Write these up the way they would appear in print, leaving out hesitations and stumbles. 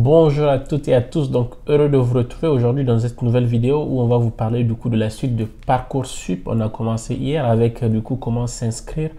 Bonjour à toutes et à tous, donc heureux de vous retrouver aujourd'hui dans cette nouvelle vidéo où on va vous parler du coup de la suite de Parcoursup. On a commencé hier avec du coup comment s'inscrire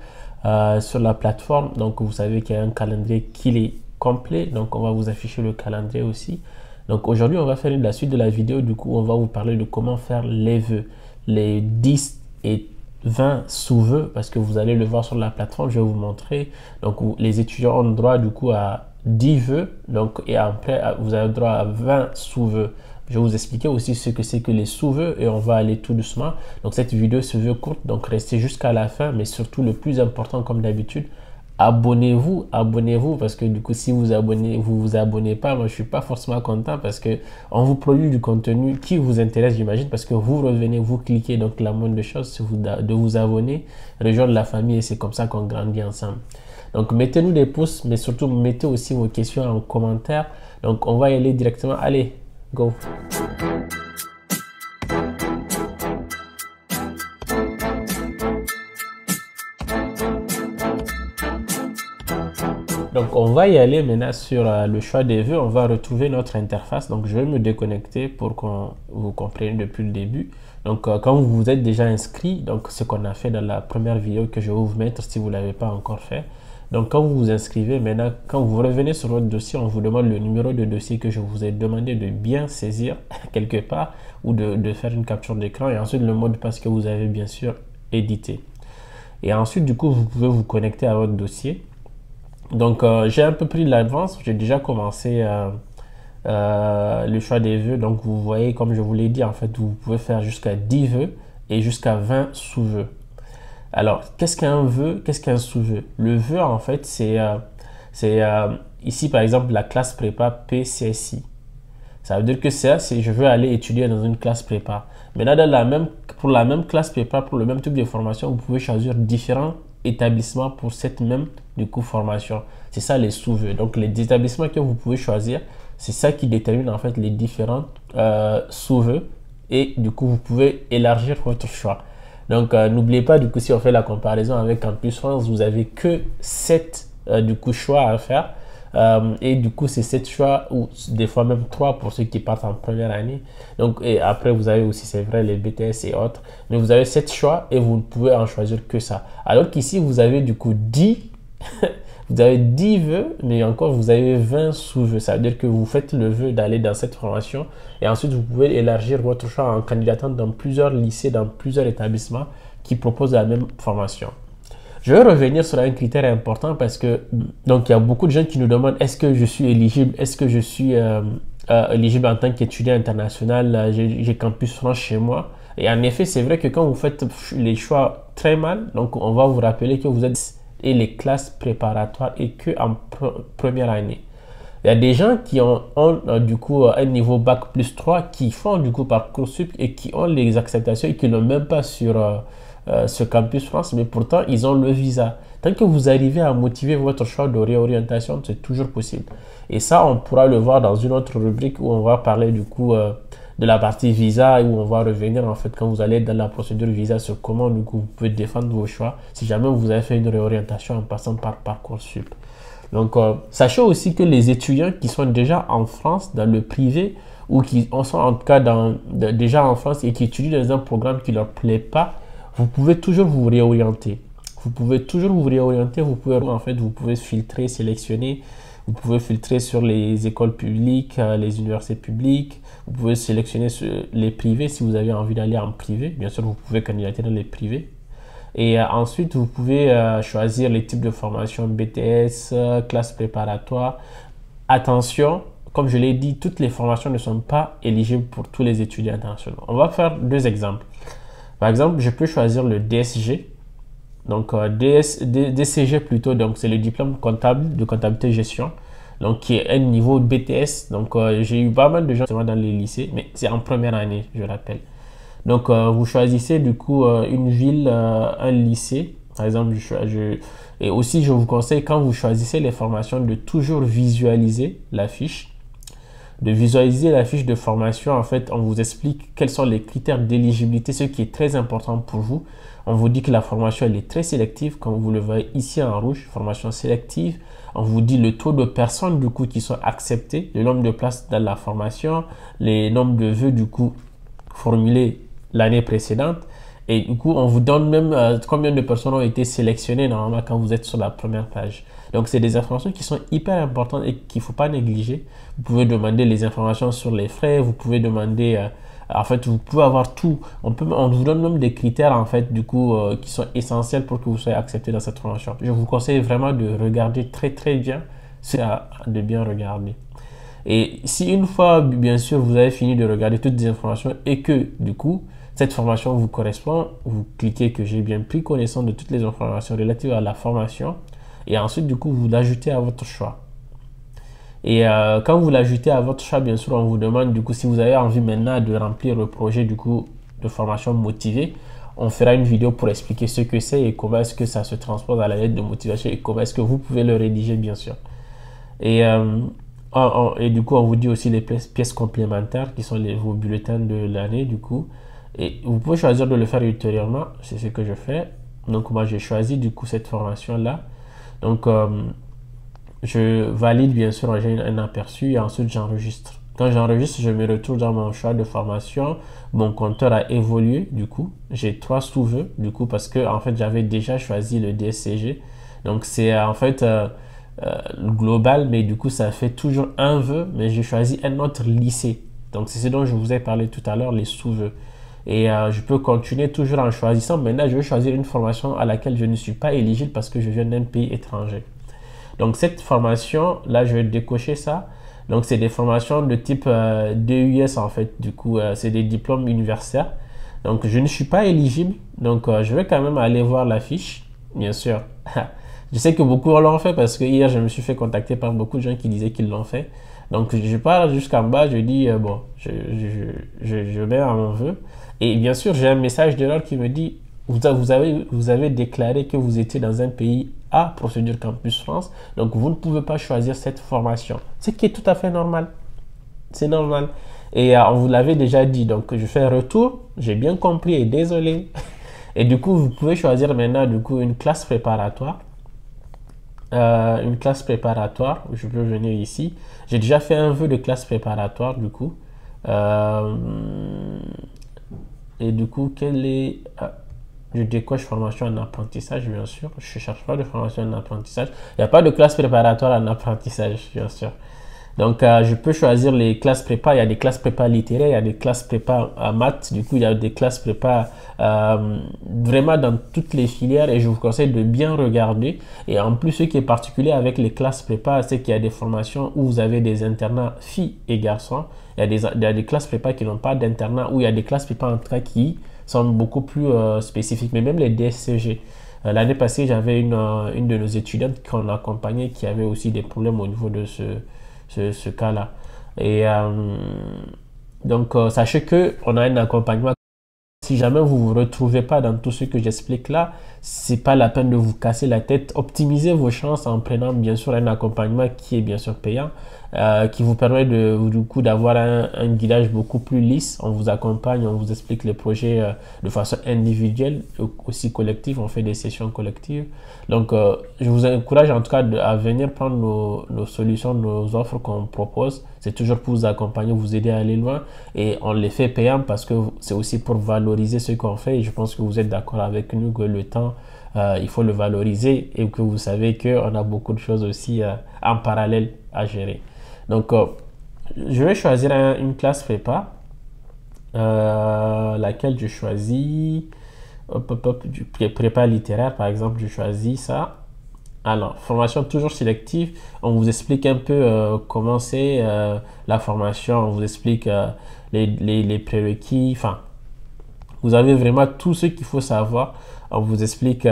sur la plateforme. Donc vous savez qu'il y a un calendrier qui est complet, donc on va vous afficher le calendrier aussi. Donc aujourd'hui on va faire la suite de la vidéo, du coup on va vous parler de comment faire les vœux, les 10 et 20 sous-vœux, parce que vous allez le voir sur la plateforme, je vais vous montrer. Donc les étudiants ont droit du coup à 10 vœux, donc, et après vous avez droit à 20 sous-vœux. Je vais vous expliquer aussi ce que c'est que les sous-vœux et on va aller tout doucement. Donc cette vidéo se veut courte, donc restez jusqu'à la fin, mais surtout le plus important comme d'habitude, abonnez-vous parce que du coup si vous vous abonnez pas, moi je suis pas forcément content parce que on vous produit du contenu qui vous intéresse, j'imagine, parce que vous revenez, vous cliquez, donc la moindre chose c'est de vous abonner, rejoindre la famille, et c'est comme ça qu'on grandit ensemble. Donc mettez-nous des pouces, mais surtout mettez aussi vos questions en commentaire. Donc on va y aller directement, allez, go. Donc on va y aller maintenant sur le choix des vœux. On va retrouver notre interface. Donc je vais me déconnecter pour qu'on vous comprenne depuis le début. Donc quand vous vous êtes déjà inscrit, donc ce qu'on a fait dans la première vidéo que je vais vous mettre si vous ne l'avez pas encore fait. Donc quand vous vous inscrivez, maintenant quand vous revenez sur votre dossier, on vous demande le numéro de dossier que je vous ai demandé de bien saisir quelque part ou de faire une capture d'écran, et ensuite le mot de passe que vous avez bien sûr édité. Et ensuite du coup vous pouvez vous connecter à votre dossier. Donc j'ai un peu pris de l'avance, j'ai déjà commencé le choix des vœux. Donc vous voyez, comme je vous l'ai dit, en fait vous pouvez faire jusqu'à 10 vœux et jusqu'à 20 sous-vœux. Alors, qu'est-ce qu'un vœu? Qu'est-ce qu'un sous-vœu? Le vœu, en fait, c'est ici, par exemple, la classe prépa PCSI. Ça veut dire que je veux aller étudier dans une classe prépa. Maintenant, pour la même classe prépa, pour le même type de formation, vous pouvez choisir différents établissements pour cette même, du coup, formation. C'est ça les sous-vœux. Donc, les établissements que vous pouvez choisir, c'est ça qui détermine, en fait, les différents sous-vœux. Et, du coup, vous pouvez élargir votre choix. Donc, n'oubliez pas, du coup, si on fait la comparaison avec Campus France, vous avez que 7 du coup, choix à faire. Et du coup, c'est 7 choix, ou des fois même 3 pour ceux qui partent en première année. Donc, et après, vous avez aussi, c'est vrai, les BTS et autres. Mais vous avez 7 choix et vous ne pouvez en choisir que ça. Alors qu'ici, vous avez du coup 10. Vous avez 10 vœux, mais encore vous avez 20 sous-vœux. Ça veut dire que vous faites le vœu d'aller dans cette formation et ensuite vous pouvez élargir votre choix en candidatant dans plusieurs lycées, dans plusieurs établissements qui proposent la même formation. Je vais revenir sur un critère important parce que donc il y a beaucoup de gens qui nous demandent est-ce que je suis éligible, est-ce que je suis éligible en tant qu'étudiant international, j'ai Campus France chez moi. Et en effet, c'est vrai que quand vous faites les choix très mal, donc on va vous rappeler que vous êtes et les classes préparatoires et que en première année. Il y a des gens qui ont du coup un niveau bac plus 3 qui font du coup Parcoursup et qui ont les acceptations et qui n'ont même pas sur ce Campus France, mais pourtant ils ont le visa. Tant que vous arrivez à motiver votre choix de réorientation, c'est toujours possible. Et ça, on pourra le voir dans une autre rubrique où on va parler du coup de la partie visa, où on va revenir en fait quand vous allez dans la procédure visa sur comment du coup vous pouvez défendre vos choix si jamais vous avez fait une réorientation en passant par Parcoursup. Donc sachez aussi que les étudiants qui sont déjà en France dans le privé ou qui sont en tout cas déjà en France et qui étudient dans un programme qui leur plaît pas, vous pouvez toujours vous réorienter. Vous pouvez toujours vous réorienter, vous pouvez filtrer, sélectionner. Vous pouvez filtrer sur les écoles publiques, les universités publiques. Vous pouvez sélectionner les privés si vous avez envie d'aller en privé. Bien sûr, vous pouvez candidater dans les privés. Et ensuite, vous pouvez choisir les types de formation BTS, classe préparatoire. Attention, comme je l'ai dit, toutes les formations ne sont pas éligibles pour tous les étudiants internationaux. On va faire deux exemples. Par exemple, je peux choisir le DSG. Donc DCG plutôt, donc c'est le diplôme comptable de comptabilité gestion, donc qui est un niveau BTS. Donc j'ai eu pas mal de gens dans les lycées, mais c'est en première année, je rappelle. Donc vous choisissez du coup une ville, un lycée, par exemple. Et aussi je vous conseille quand vous choisissez les formations de toujours visualiser la fiche. de visualiser la fiche de formation. En fait, on vous explique quels sont les critères d'éligibilité, ce qui est très important pour vous. On vous dit que la formation, elle est très sélective, comme vous le voyez ici en rouge, formation sélective. On vous dit le taux de personnes, du coup, qui sont acceptées, le nombre de places dans la formation, les nombres de vœux, du coup, formulés l'année précédente. Et du coup, on vous donne même combien de personnes ont été sélectionnées normalement quand vous êtes sur la première page. Donc, c'est des informations qui sont hyper importantes et qu'il ne faut pas négliger. Vous pouvez demander les informations sur les frais, vous pouvez demander... en fait, vous pouvez avoir tout. On vous donne même des critères, en fait, du coup, qui sont essentiels pour que vous soyez accepté dans cette formation. Je vous conseille vraiment de regarder très, très bien. C'est de bien regarder. Et si une fois, bien sûr, vous avez fini de regarder toutes les informations et que, du coup, cette formation vous correspond, vous cliquez que j'ai bien pris connaissance de toutes les informations relatives à la formation et ensuite, du coup, vous l'ajoutez à votre choix. Et quand vous l'ajoutez à votre choix, bien sûr, on vous demande, du coup, si vous avez envie maintenant de remplir le projet, du coup, de formation motivée, on fera une vidéo pour expliquer ce que c'est et comment est-ce que ça se transpose à la lettre de motivation et comment est-ce que vous pouvez le rédiger, bien sûr. Et du coup, on vous dit aussi les pièces complémentaires qui sont vos bulletins de l'année, du coup. Et vous pouvez choisir de le faire ultérieurement, c'est ce que je fais. Donc, moi, j'ai choisi, du coup, cette formation-là. Donc, je valide, bien sûr, j'ai un aperçu et ensuite, j'enregistre. Quand j'enregistre, je me retrouve dans mon choix de formation. Mon compteur a évolué, du coup. J'ai 3 sous-vœux, du coup, parce que, en fait, j'avais déjà choisi le DSCG. Donc, c'est, en fait... global, mais du coup ça fait toujours un vœu, mais j'ai choisi un autre lycée. Donc c'est ce dont je vous ai parlé tout à l'heure, les sous-vœux. Et je peux continuer toujours en choisissant. Maintenant, je vais choisir une formation à laquelle je ne suis pas éligible parce que je viens d'un pays étranger. Donc cette formation, là, je vais décocher ça. Donc c'est des formations de type DUS en fait. Du coup, c'est des diplômes universitaires. Donc je ne suis pas éligible. Donc je vais quand même aller voir la fiche, bien sûr. Je sais que beaucoup l'ont fait parce que hier, je me suis fait contacter par beaucoup de gens qui disaient qu'ils l'ont fait. Donc, je pars jusqu'en bas, je dis, bon, je mets à mon vœu. Et bien sûr, j'ai un message d'erreur qui me dit, vous avez déclaré que vous étiez dans un pays A, procédure Campus France, donc vous ne pouvez pas choisir cette formation. Ce qui est tout à fait normal. C'est normal. Et on vous l'avait déjà dit, donc je fais un retour, j'ai bien compris et désolé. Et du coup, vous pouvez choisir maintenant, du coup, une classe préparatoire. Une classe préparatoire, je peux venir ici. J'ai déjà fait un vœu de classe préparatoire du coup. Et du coup, quelle est... je décoche formation en apprentissage, bien sûr. Je ne cherche pas de formation en apprentissage. Il n'y a pas de classe préparatoire en apprentissage, bien sûr. Donc, je peux choisir les classes prépa. Il y a des classes prépa littéraires, il y a des classes prépa maths. Du coup, il y a des classes prépa vraiment dans toutes les filières et je vous conseille de bien regarder. Et en plus, ce qui est particulier avec les classes prépa, c'est qu'il y a des formations où vous avez des internats filles et garçons. Il y a des classes prépa qui n'ont pas d'internat ou il y a des classes prépa en tout cas qui sont beaucoup plus spécifiques. Mais même les DSCG. L'année passée, j'avais une de nos étudiantes qu'on accompagnait qui avait aussi des problèmes au niveau de ce cas-là. Et donc, sachez qu'on a un accompagnement. Si jamais vous ne vous retrouvez pas dans tout ce que j'explique là, c'est pas la peine de vous casser la tête. Optimisez vos chances en prenant bien sûr un accompagnement qui est bien sûr payant, qui vous permet du coup d'avoir un guidage beaucoup plus lisse. On vous accompagne, on vous explique les projets de façon individuelle, aussi collective. On fait des sessions collectives. Donc, je vous encourage en tout cas à venir prendre nos solutions, nos offres qu'on propose. C'est toujours pour vous accompagner, vous aider à aller loin. Et on les fait payants parce que c'est aussi pour valoriser ce qu'on fait. Et je pense que vous êtes d'accord avec nous que le temps, il faut le valoriser et que vous savez qu'on a beaucoup de choses aussi en parallèle à gérer. Donc, je vais choisir une classe prépa, laquelle je choisis. Du prépa littéraire, par exemple, je choisis ça. Alors, formation toujours sélective. On vous explique un peu comment c'est la formation. On vous explique les prérequis. Enfin, vous avez vraiment tout ce qu'il faut savoir. On vous explique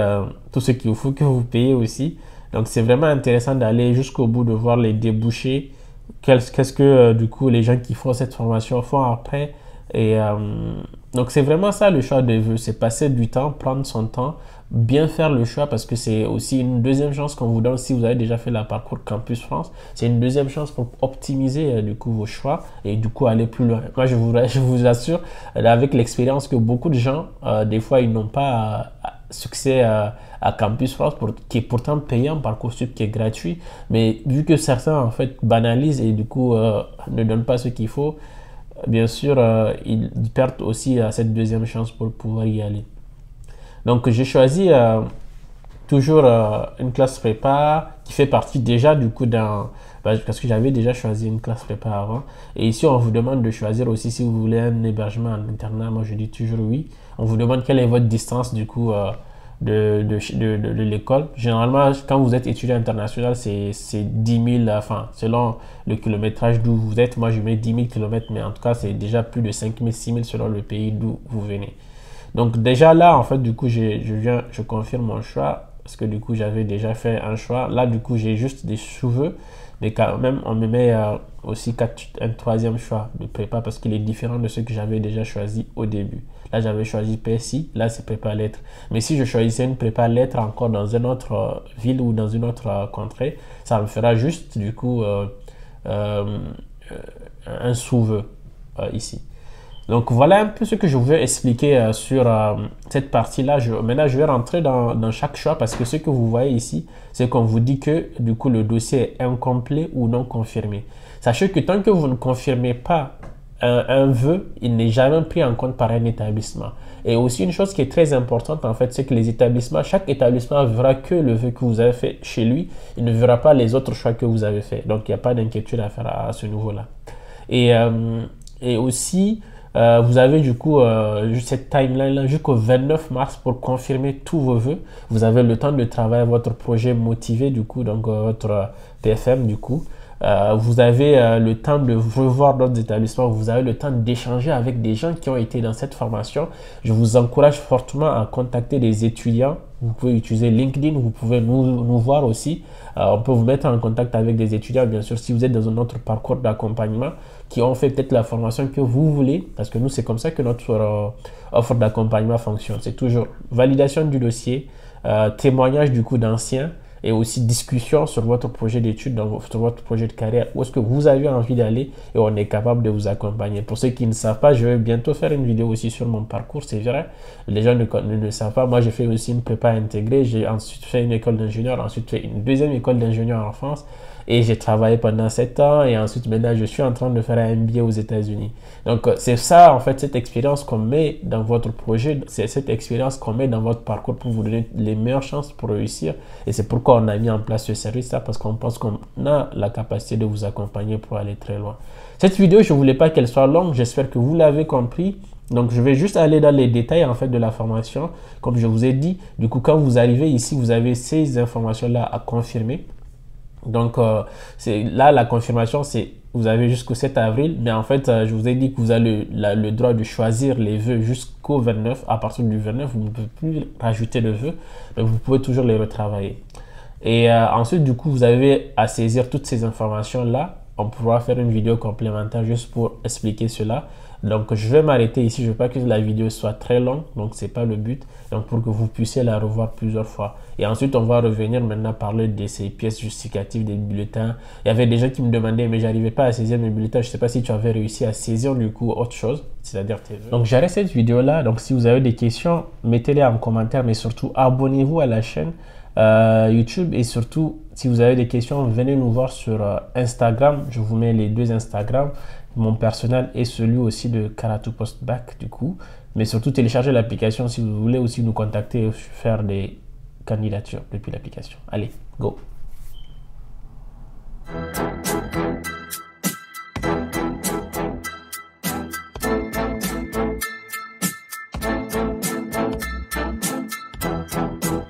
tout ce qu'il faut que vous payez aussi. Donc, c'est vraiment intéressant d'aller jusqu'au bout, de voir les débouchés. Qu'est-ce que, du coup, les gens qui font cette formation font après. Et donc c'est vraiment ça le choix des vœux, c'est passer du temps, prendre son temps, bien faire le choix parce que c'est aussi une deuxième chance qu'on vous donne si vous avez déjà fait la parcours Campus France. C'est une deuxième chance pour optimiser du coup vos choix et du coup aller plus loin. Moi je vous assure avec l'expérience que beaucoup de gens des fois ils n'ont pas succès à Campus France qui est pourtant payant, Parcoursup qui est gratuit, mais vu que certains en fait banalisent et du coup ne donnent pas ce qu'il faut, bien sûr ils perdent aussi cette deuxième chance pour pouvoir y aller. Donc j'ai choisi toujours une classe prépa qui fait partie déjà du coup d'un... parce que j'avais déjà choisi une classe prépa avant. Et ici, on vous demande de choisir aussi si vous voulez un hébergement en internat. Moi, je dis toujours oui. On vous demande quelle est votre distance du coup de l'école. Généralement, quand vous êtes étudiant international, c'est 10 000, enfin, selon le kilométrage d'où vous êtes. Moi, je mets 10 000 km, mais en tout cas, c'est déjà plus de 5 000, 6 000 selon le pays d'où vous venez. Donc déjà là, en fait, du coup, je confirme mon choix parce que du coup, j'avais déjà fait un choix. Là, du coup, j'ai juste des sous-vœux, mais quand même, on me met aussi un troisième choix de prépa parce qu'il est différent de ce que j'avais déjà choisi au début. Là, j'avais choisi PSI, là, c'est prépa lettres. Mais si je choisissais une prépa lettres encore dans une autre ville ou dans une autre contrée, ça me fera juste, du coup, un sous-vœu ici. Donc voilà un peu ce que je voulais expliquer sur cette partie-là. Maintenant, je vais rentrer dans chaque choix parce que ce que vous voyez ici, c'est qu'on vous dit que du coup le dossier est incomplet ou non confirmé. Sachez que tant que vous ne confirmez pas un vœu, il n'est jamais pris en compte par un établissement. Et aussi une chose qui est très importante en fait, c'est que les établissements, chaque établissement verra que le vœu que vous avez fait chez lui, il ne verra pas les autres choix que vous avez fait. Donc il n'y a pas d'inquiétude à faire à ce niveau-là. Et aussi, vous avez du coup cette timeline-là jusqu'au 29 mars pour confirmer tous vos vœux. Vous avez le temps de travailler votre projet motivé du coup, donc votre PFM du coup. Vous avez le temps de revoir d'autres établissements, vous avez le temps d'échanger avec des gens qui ont été dans cette formation. Je vous encourage fortement à contacter des étudiants. Vous pouvez utiliser LinkedIn, vous pouvez nous voir aussi. On peut vous mettre en contact avec des étudiants, bien sûr, si vous êtes dans un autre parcours d'accompagnement, qui ont fait peut-être la formation que vous voulez, parce que nous, c'est comme ça que notre offre d'accompagnement fonctionne. C'est toujours validation du dossier, témoignage du coup d'anciens, et aussi discussion sur votre projet d'études, sur votre projet de carrière, où est-ce que vous avez envie d'aller et on est capable de vous accompagner. Pour ceux qui ne savent pas, je vais bientôt faire une vidéo aussi sur mon parcours, c'est vrai. Les gens ne savent pas, moi j'ai fait aussi une prépa intégrée, j'ai ensuite fait une école d'ingénieur, ensuite fait une deuxième école d'ingénieur en France et j'ai travaillé pendant 7 ans et ensuite maintenant je suis en train de faire un MBA aux États-Unis. Donc c'est ça en fait, cette expérience qu'on met dans votre projet, c'est cette expérience qu'on met dans votre parcours pour vous donner les meilleures chances pour réussir et c'est pourquoi on a mis en place ce service-là parce qu'on pense qu'on a la capacité de vous accompagner pour aller très loin. Cette vidéo, je ne voulais pas qu'elle soit longue, j'espère que vous l'avez compris. Donc, je vais juste aller dans les détails en fait de la formation. Comme je vous ai dit, du coup, quand vous arrivez ici, vous avez ces informations-là à confirmer. Donc, c'est là, la confirmation, c'est vous avez jusqu'au 7 avril, mais en fait, je vous ai dit que vous avez le droit de choisir les vœux jusqu'au 29. À partir du 29, vous ne pouvez plus rajouter de vœux, mais vous pouvez toujours les retravailler. Et ensuite, du coup, vous avez à saisir toutes ces informations-là. On pourra faire une vidéo complémentaire juste pour expliquer cela. Donc, je vais m'arrêter ici. Je ne veux pas que la vidéo soit très longue. Donc, ce n'est pas le but. Donc, pour que vous puissiez la revoir plusieurs fois. Et ensuite, on va revenir maintenant parler de ces pièces justificatives des bulletins. Il y avait des gens qui me demandaient, mais je n'arrivais pas à saisir mes bulletins. Je ne sais pas si tu avais réussi à saisir du coup autre chose, c'est-à-dire tes vœux. Donc, j'arrête cette vidéo-là. Donc, si vous avez des questions, mettez-les en commentaire. Mais surtout, abonnez-vous à la chaîne YouTube. Et surtout, si vous avez des questions, venez nous voir sur Instagram. Je vous mets les deux Instagram. Mon personnel et celui aussi de Karatu Postbac du coup. Mais surtout, téléchargez l'application si vous voulez aussi nous contacter et faire des candidatures depuis l'application. Allez, go!